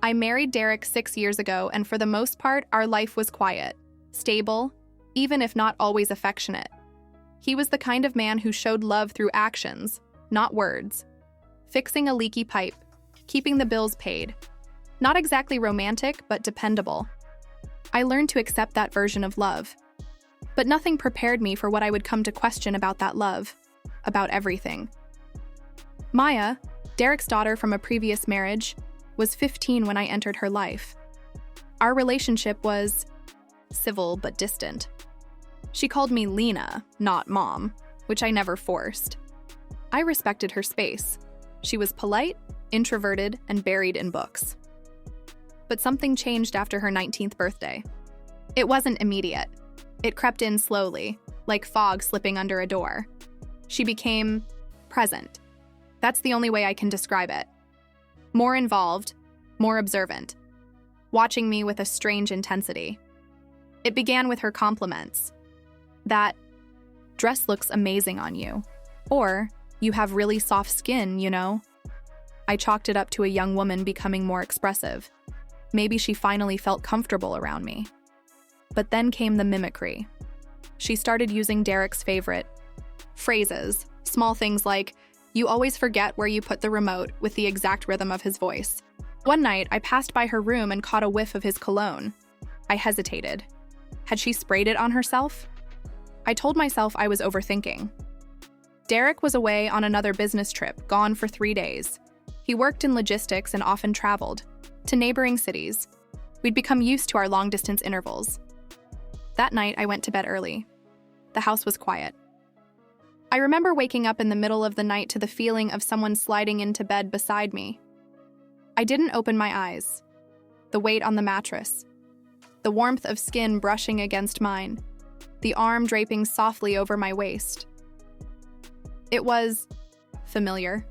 I married Derek 6 years ago, and for the most part, our life was quiet, stable, even if not always affectionate. He was the kind of man who showed love through actions, not words. Fixing a leaky pipe, keeping the bills paid. Not exactly romantic, but dependable. I learned to accept that version of love. But nothing prepared me for what I would come to question about that love, about everything. Maya, Derek's daughter from a previous marriage, was 15 when I entered her life. Our relationship was civil but distant. She called me Lena, not Mom, which I never forced. I respected her space. She was polite, introverted, and buried in books. But something changed after her 19th birthday. It wasn't immediate. It crept in slowly, like fog slipping under a door. She became present. That's the only way I can describe it. More involved, more observant, watching me with a strange intensity. It began with her compliments. That dress looks amazing on you. Or, you have really soft skin, you know? I chalked it up to a young woman becoming more expressive. Maybe she finally felt comfortable around me. But then came the mimicry. She started using Derek's favorite phrases, small things like, "You always forget where you put the remote," with the exact rhythm of his voice. One night, I passed by her room and caught a whiff of his cologne. I hesitated. Had she sprayed it on herself? I told myself I was overthinking. Derek was away on another business trip, gone for 3 days. He worked in logistics and often traveled to neighboring cities. We'd become used to our long-distance intervals. That night, I went to bed early. The house was quiet. I remember waking up in the middle of the night to the feeling of someone sliding into bed beside me. I didn't open my eyes. The weight on the mattress. The warmth of skin brushing against mine. The arm draping softly over my waist. It was familiar.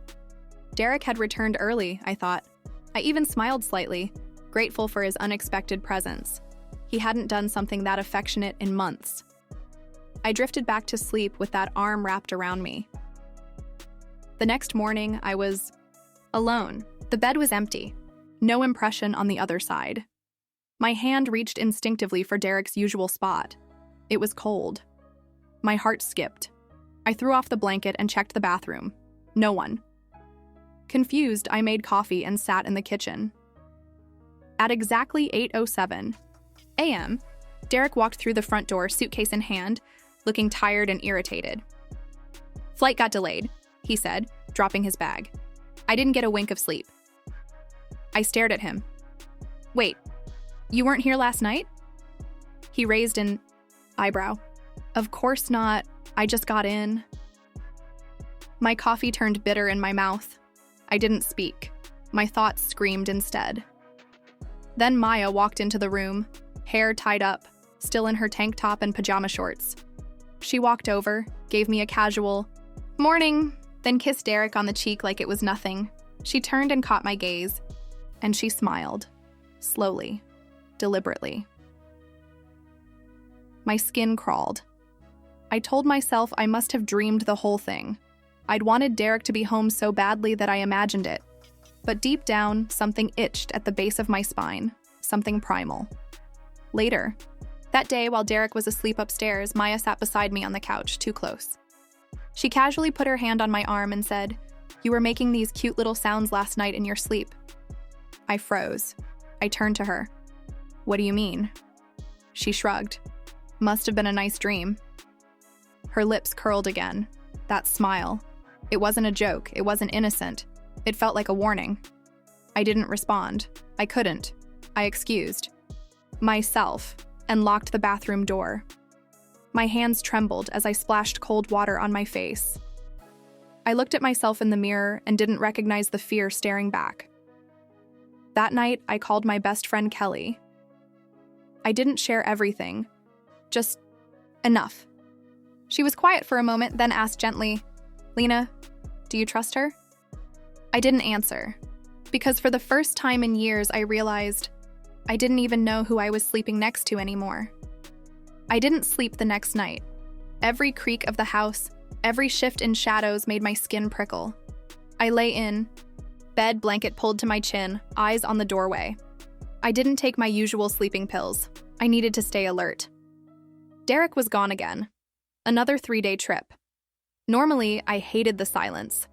Derek had returned early, I thought. I even smiled slightly, grateful for his unexpected presence. He hadn't done something that affectionate in months. I drifted back to sleep with that arm wrapped around me. The next morning, I was alone. The bed was empty. No impression on the other side. My hand reached instinctively for Derek's usual spot. It was cold. My heart skipped. I threw off the blanket and checked the bathroom. No one. Confused, I made coffee and sat in the kitchen. At exactly 8:07 a.m., Derek walked through the front door, suitcase in hand, looking tired and irritated. "Flight got delayed," he said, dropping his bag. "I didn't get a wink of sleep." I stared at him. "Wait, you weren't here last night?" He raised an eyebrow. "Of course not. I just got in." My coffee turned bitter in my mouth. I didn't speak. My thoughts screamed instead. Then Maya walked into the room, hair tied up, still in her tank top and pajama shorts. She walked over, gave me a casual, "Morning," then kissed Derek on the cheek like it was nothing. She turned and caught my gaze, and she smiled, slowly, deliberately. My skin crawled. I told myself I must have dreamed the whole thing. I'd wanted Derek to be home so badly that I imagined it. But deep down, something itched at the base of my spine, something primal. Later, that day while Derek was asleep upstairs, Maya sat beside me on the couch, too close. She casually put her hand on my arm and said, "You were making these cute little sounds last night in your sleep." I froze. I turned to her. "What do you mean?" She shrugged. "Must have been a nice dream." Her lips curled again. That smile. It wasn't a joke. It wasn't innocent. It felt like a warning. I didn't respond. I couldn't. I excused myself and locked the bathroom door. My hands trembled as I splashed cold water on my face. I looked at myself in the mirror and didn't recognize the fear staring back. That night, I called my best friend Kelly. I didn't share everything, just enough. She was quiet for a moment, then asked gently, "Lena, do you trust her?" I didn't answer, because for the first time in years, I realized I didn't even know who I was sleeping next to anymore. I didn't sleep the next night. Every creak of the house, every shift in shadows made my skin prickle. I lay in, Bed blanket pulled to my chin, eyes on the doorway. I didn't take my usual sleeping pills. I needed to stay alert. Derek was gone again. Another 3-day trip. Normally, I hated the silence.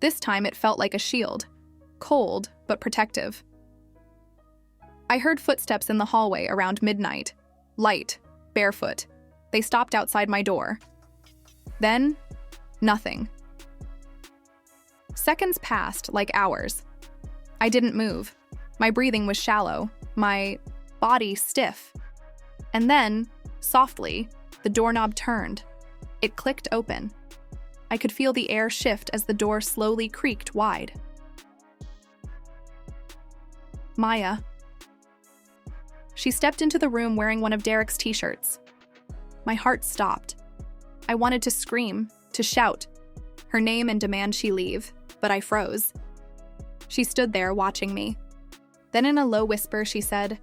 This time it felt like a shield. Cold, but protective. I heard footsteps in the hallway around midnight. Light, barefoot. They stopped outside my door. Then, nothing. Seconds passed like hours. I didn't move. My breathing was shallow, my body stiff. And then, softly, the doorknob turned. It clicked open. I could feel the air shift as the door slowly creaked wide. Maya. She stepped into the room wearing one of Derek's t-shirts. My heart stopped. I wanted to scream, to shout her name and demand she leave, but I froze. She stood there watching me. Then in a low whisper, she said,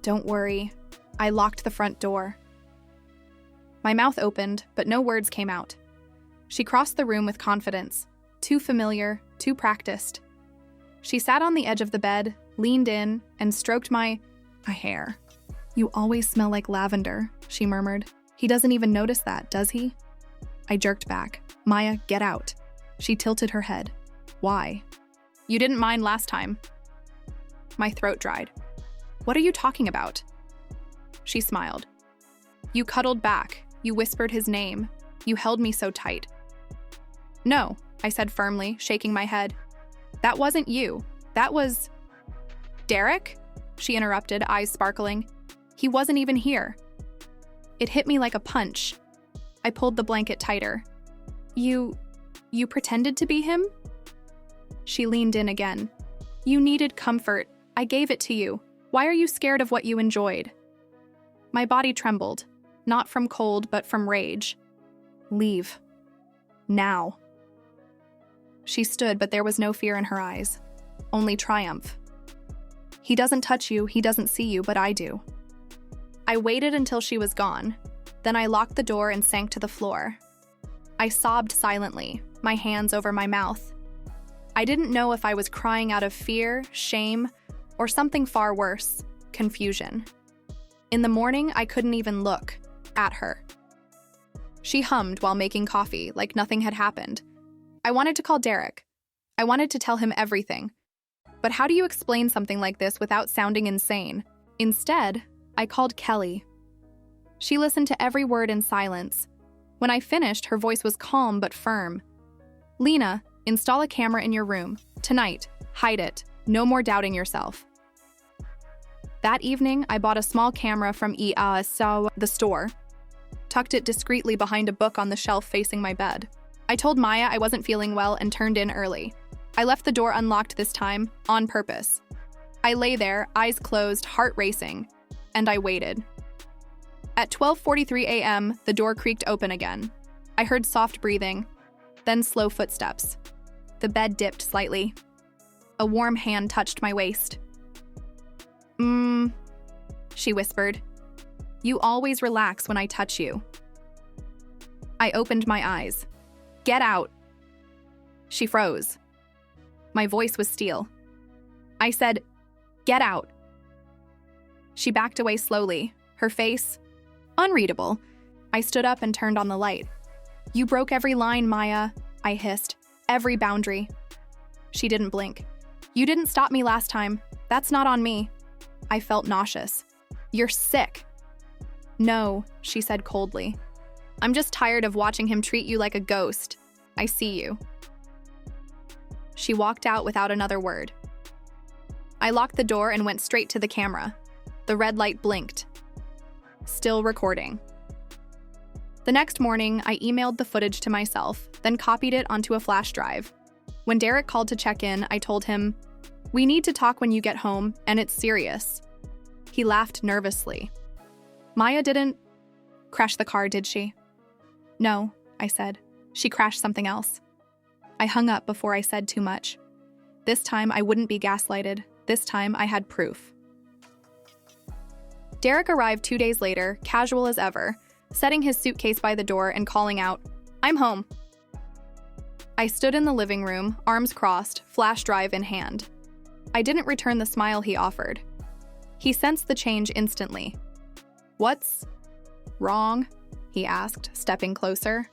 "Don't worry, I locked the front door." My mouth opened, but no words came out. She crossed the room with confidence, too familiar, too practiced. She sat on the edge of the bed, leaned in, and stroked my hair. "You always smell like lavender," she murmured. "He doesn't even notice that, does he?" I jerked back. "Maya, get out." She tilted her head. "Why?" "You didn't mind last time." My throat dried. "What are you talking about?" She smiled. "You cuddled back. You whispered his name. You held me so tight." "No," I said firmly, shaking my head. "That wasn't you. That was..." "Derek?" She interrupted, eyes sparkling. "He wasn't even here." It hit me like a punch. I pulled the blanket tighter. You pretended to be him?" She leaned in again. "You needed comfort. I gave it to you. Why are you scared of what you enjoyed?" My body trembled, not from cold, but from rage. "Leave. Now." She stood, but there was no fear in her eyes, only triumph. "He doesn't touch you, he doesn't see you, but I do." I waited until she was gone. Then I locked the door and sank to the floor. I sobbed silently, my hands over my mouth. I didn't know if I was crying out of fear, shame, or something far worse, confusion. In the morning, I couldn't even look at her. She hummed while making coffee, like nothing had happened. I wanted to call Derek. I wanted to tell him everything. But how do you explain something like this without sounding insane? Instead, I called Kelly. She listened to every word in silence. When I finished, her voice was calm but firm. "Lena, install a camera in your room. Tonight. Hide it. No more doubting yourself." That evening, I bought a small camera from the store, tucked it discreetly behind a book on the shelf facing my bed. I told Maya I wasn't feeling well and turned in early. I left the door unlocked this time, on purpose. I lay there, eyes closed, heart racing, and I waited. At 12:43 a.m., the door creaked open again. I heard soft breathing, then slow footsteps. The bed dipped slightly. A warm hand touched my waist. She whispered. "You always relax when I touch you." I opened my eyes. "Get out." She froze. My voice was steel. I said, "Get out." She backed away slowly, her face unreadable. I stood up and turned on the light. "You broke every line, Maya," I hissed. "Every boundary." She didn't blink. "You didn't stop me last time. That's not on me." I felt nauseous. "You're sick." "No," she said coldly. "I'm just tired of watching him treat you like a ghost. I see you." She walked out without another word. I locked the door and went straight to the camera. The red light blinked. Still recording. The next morning, I emailed the footage to myself, then copied it onto a flash drive. When Derek called to check in, I told him, "We need to talk when you get home, and it's serious." He laughed nervously. "Maya didn't crash the car, did she?" "No," I said. "She crashed something else." I hung up before I said too much. This time, I wouldn't be gaslighted. This time, I had proof. Derek arrived 2 days later, casual as ever, setting his suitcase by the door and calling out, "I'm home." I stood in the living room, arms crossed, flash drive in hand. I didn't return the smile he offered. He sensed the change instantly. "What's wrong?" he asked, stepping closer.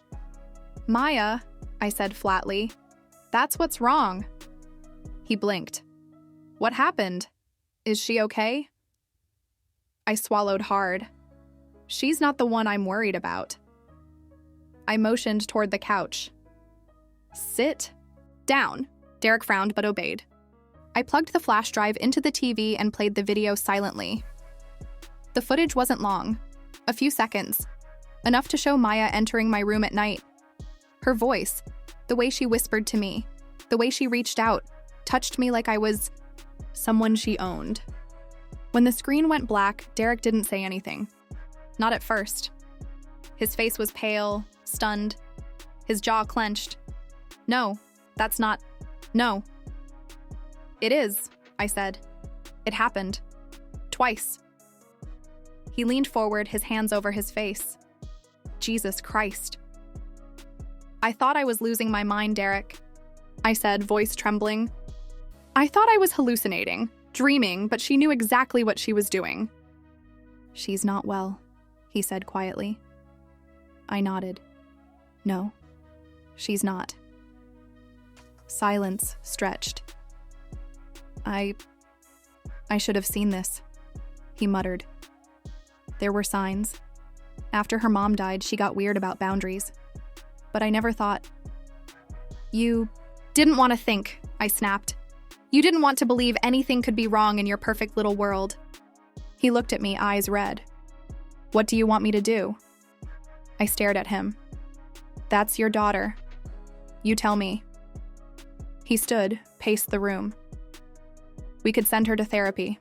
"Maya," I said flatly. "That's what's wrong." He blinked. "What happened? Is she okay?" I swallowed hard. "She's not the one I'm worried about." I motioned toward the couch. "Sit down." Derek frowned but obeyed. I plugged the flash drive into the TV and played the video silently. The footage wasn't long, a few seconds, enough to show Maya entering my room at night. Her voice, the way she whispered to me, the way she reached out, touched me like I was someone she owned. When the screen went black, Derek didn't say anything. Not at first. His face was pale, stunned, his jaw clenched. "No, that's not. No." "It is," I said. "It happened. Twice." He leaned forward, his hands over his face. "Jesus Christ." "I thought I was losing my mind, Derek," I said, voice trembling. "I thought I was hallucinating, dreaming, but she knew exactly what she was doing." "She's not well," he said quietly. I nodded. "No, she's not." Silence stretched. I should have seen this," he muttered. "There were signs. After her mom died, she got weird about boundaries. But I never thought—" "You didn't want to think," I snapped. "You didn't want to believe anything could be wrong in your perfect little world." He looked at me, eyes red. "What do you want me to do?" I stared at him. "That's your daughter. You tell me." He stood, paced the room. "We could send her to therapy.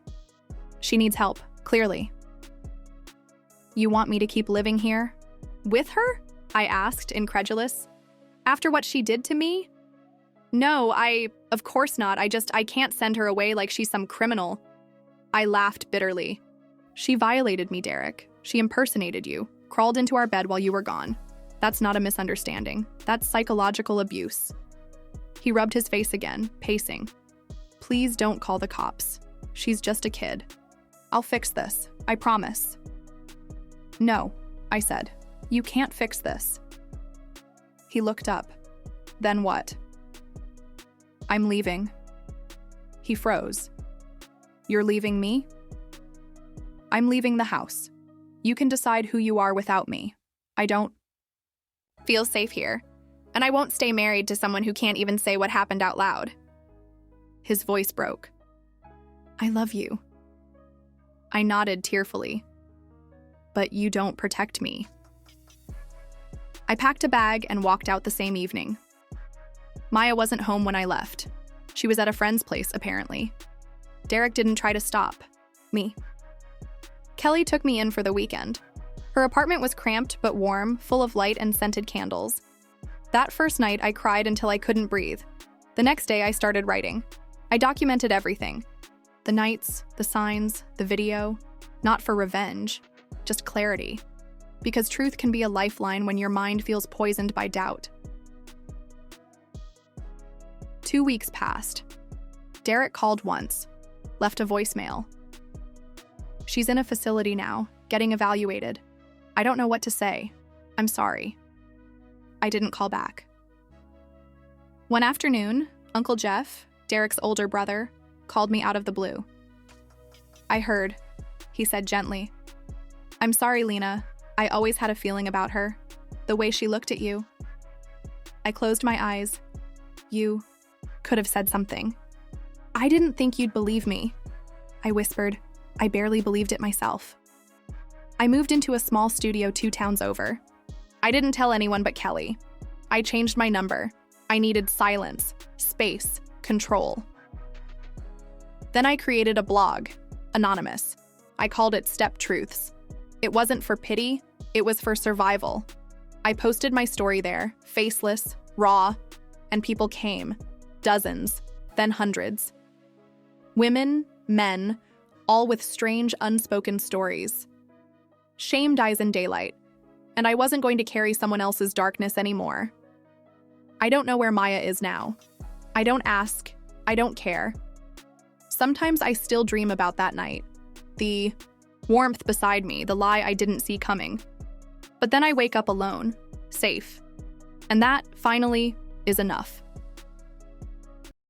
She needs help, clearly." "You want me to keep living here? With her?" I asked, incredulous. "After what she did to me?" "No, of course not. I can't send her away like she's some criminal." I laughed bitterly. "She violated me, Derek. She impersonated you, crawled into our bed while you were gone. That's not a misunderstanding. That's psychological abuse." He rubbed his face again, pacing. "Please don't call the cops. She's just a kid. I'll fix this, I promise." "No," I said. "You can't fix this." He looked up. "Then what?" "I'm leaving." He froze. "You're leaving me?" "I'm leaving the house. You can decide who you are without me. I don't feel safe here, and I won't stay married to someone who can't even say what happened out loud." His voice broke. "I love you." I nodded tearfully. "But you don't protect me." I packed a bag and walked out the same evening. Maya wasn't home when I left. She was at a friend's place, apparently. Derek didn't try to stop me. Kelly took me in for the weekend. Her apartment was cramped but warm, full of light and scented candles. That first night, I cried until I couldn't breathe. The next day, I started writing. I documented everything. The nights, the signs, the video. Not for revenge, just clarity. Because truth can be a lifeline when your mind feels poisoned by doubt. 2 weeks passed. Derek called once, left a voicemail. "She's in a facility now, getting evaluated. I don't know what to say. I'm sorry." I didn't call back. One afternoon, Uncle Jeff, Derek's older brother, called me out of the blue. "I heard," he said gently. "I'm sorry, Lena. I always had a feeling about her. The way she looked at you." I closed my eyes. "You could have said something." "I didn't think you'd believe me," I whispered. I barely believed it myself. I moved into a small studio 2 towns over. I didn't tell anyone but Kelly. I changed my number. I needed silence, space, control. Then I created a blog, anonymous. I called it Step Truths. It wasn't for pity, it was for survival. I posted my story there, faceless, raw, and people came. Dozens, then hundreds. Women, men, all with strange, unspoken stories. Shame dies in daylight, and I wasn't going to carry someone else's darkness anymore. I don't know where Maya is now. I don't ask. I don't care. Sometimes I still dream about that night. The warmth beside me, the lie I didn't see coming. But then I wake up alone, safe. And that, finally, is enough.